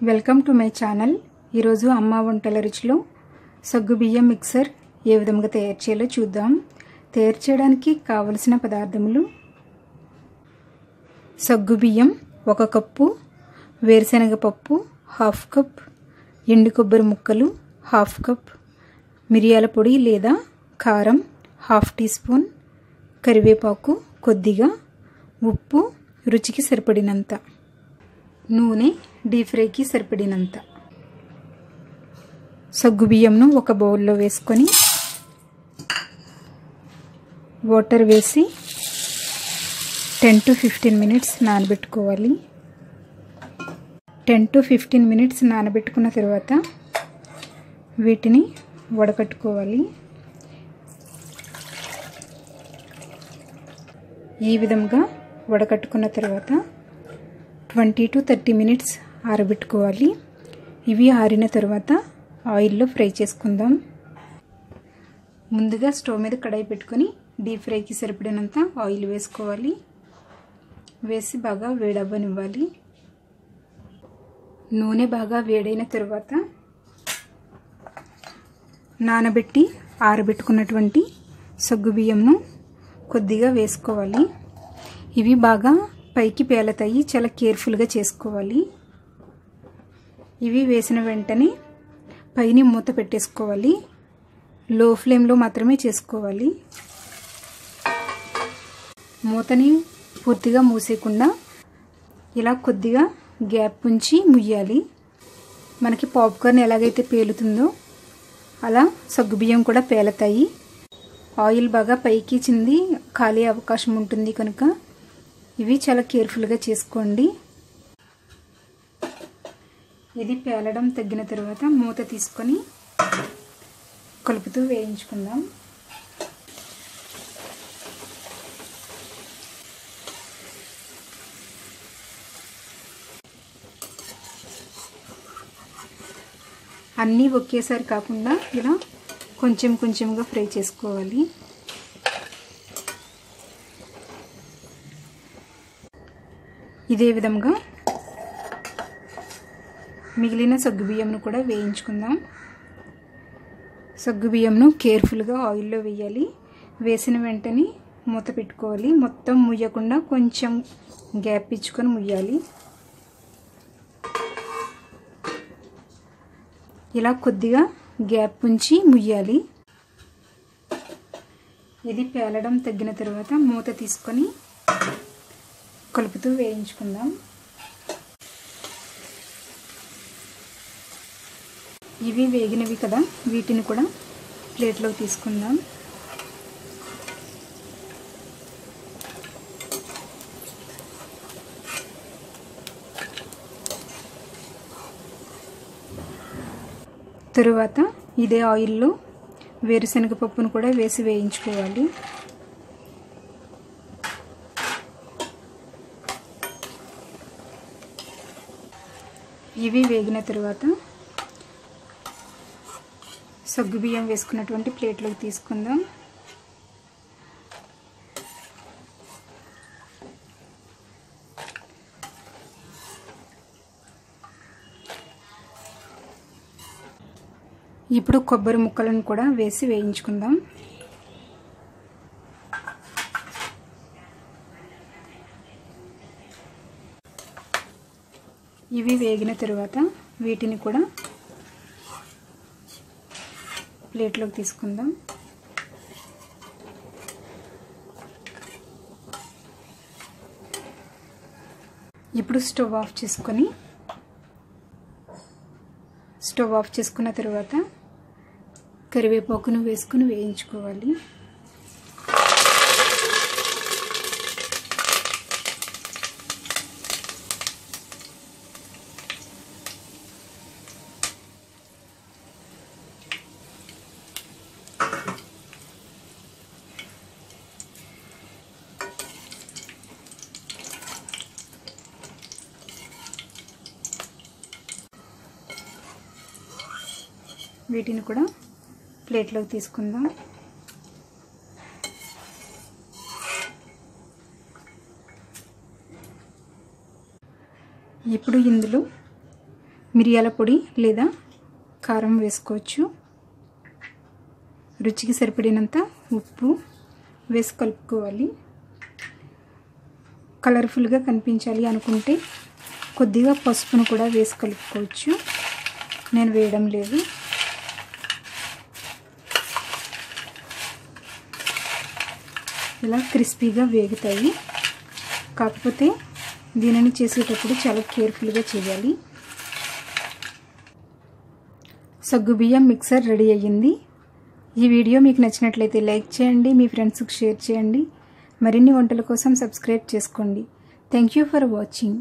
Welcome to my channel. ఈరోజు అమ్మ వంటల రుచిలో సగ్గుబియ్యం మిక్సర్ ఏ విధంగా తయారు చేయాలో చూద్దాం. తయారు చేయడానికి కావలసిన పదార్థములు: సగ్గుబియ్యం 1 కప్పు, వేరుశనగ పప్పు 1/2 కప్, ఎండు కొబ్బరి ముక్కలు 1/2 కప్, మిరియాల పొడి లేదా కారం 1/2 టీ స్పూన్, కరివేపాకు కొద్దిగా, ఉప్పు రుచికి సరిపడినంత, నూనె డీప్ ఫ్రైకి సరిపడినంత. సగ్గుబియ్యంను ఒక బౌల్లో వేసుకొని వాటర్ వేసి 10 to 15 minutes నానబెట్టుకోవాలి. 10 to 15 minutes నానబెట్టుకున్న తర్వాత వీటిని వడకట్టుకోవాలి. ఈ విధంగా వడకట్టుకున్న తర్వాత 20 to 30 minutes ఆరబెట్టుకోవాలి. ఇవి ఆరిన తర్వాత ఆయిల్లో ఫ్రై చేసుకుందాం. ముందుగా స్టవ్ మీద కడాయి పెట్టుకొని డీప్ ఫ్రైకి సరిపడినంత ఆయిల్ వేసుకోవాలి. వేసి బాగా వేడవ్వనివ్వాలి. నూనె బాగా వేడైన తర్వాత నానబెట్టి ఆరబెట్టుకున్నటువంటి సగ్గుబియ్యంను కొద్దిగా వేసుకోవాలి. ఇవి బాగా పైకి పేలతాయి, చాలా కేర్ఫుల్గా చేసుకోవాలి. ఇవి వేసిన వెంటనే పైన మూత పెట్టేసుకోవాలి. లో ఫ్లేమ్లో మాత్రమే చేసుకోవాలి. మూతని పూర్తిగా మూసేయకుండా ఇలా కొద్దిగా గ్యాప్ ఉంచి ముయ్యాలి. మనకి పాప్కార్న్ ఎలాగైతే పేలుతుందో అలా సగ్గుబియ్యం కూడా పేలతాయి. ఆయిల్ బాగా పైకి చింది కాలే అవకాశం ఉంటుంది కనుక ఇవి చాలా కేర్ఫుల్గా చేసుకోండి. ఇది పేలడం తగ్గిన తర్వాత మూత తీసుకొని కలుపుతూ వేయించుకుందాం. అన్నీ ఒకేసారి కాకుండా ఇలా కొంచెం కొంచెంగా ఫ్రై చేసుకోవాలి. ఇదే విధంగా మిగిలిన సగ్గుబియ్యంను కూడా వేయించుకుందాం. సగ్గుబియ్యంను కేర్ఫుల్గా ఆయిల్లో వేయాలి. వేసిన వెంటనే మూత పెట్టుకోవాలి. మొత్తం ముయ్యకుండా కొంచెం గ్యాప్ ఇచ్చుకొని ముయ్యాలి. ఇలా కొద్దిగా గ్యాప్ ఉంచి ముయ్యాలి. ఇది పేలడం తగ్గిన తర్వాత మూత తీసుకొని కలుపుతూ వేయించుకుందాం. ఇవి వేగినవి కదా, వీటిని కూడా ప్లేట్లోకి తీసుకుందాం. తరువాత ఇదే ఆయిల్లో వేరుశనగ పప్పును కూడా వేసి వేయించుకోవాలి. ఇవి వేగిన తర్వాత సగ్గుబియ్యం వేసుకున్నటువంటి ప్లేట్లోకి తీసుకుందాం. ఇప్పుడు కొబ్బరి ముక్కలను కూడా వేసి వేయించుకుందాం. ఇవి వేగిన తర్వాత వీటిని కూడా ప్లేట్లోకి తీసుకుందాం. ఇప్పుడు స్టవ్ ఆఫ్ చేసుకున్న తర్వాత కరివేపాకును వేసుకుని వేయించుకోవాలి. వీటిని కూడా ప్లేట్లోకి తీసుకుందాం. ఇప్పుడు ఇందులో మిరియాల పొడి లేదా కారం వేసుకోవచ్చు. రుచికి సరిపడినంత ఉప్పు వేసి కలుపుకోవాలి. కలర్ఫుల్గా కనిపించాలి అనుకుంటే కొద్దిగా పసుపును కూడా వేసి కలుపుకోవచ్చు. నేను వేయడం లేదు. ఇలా క్రిస్పీగా వేగుతాయి. కాకపోతే దీనిని చేసేటప్పుడు చాలా కేర్ఫుల్గా చేయాలి. సగ్గుబియ్యం మిక్సర్ రెడీ అయ్యింది. ఈ వీడియో మీకు నచ్చినట్లయితే లైక్ చేయండి, మీ ఫ్రెండ్స్కి షేర్ చేయండి. మరిన్ని వంటల కోసం సబ్స్క్రైబ్ చేసుకోండి. Thank you for watching.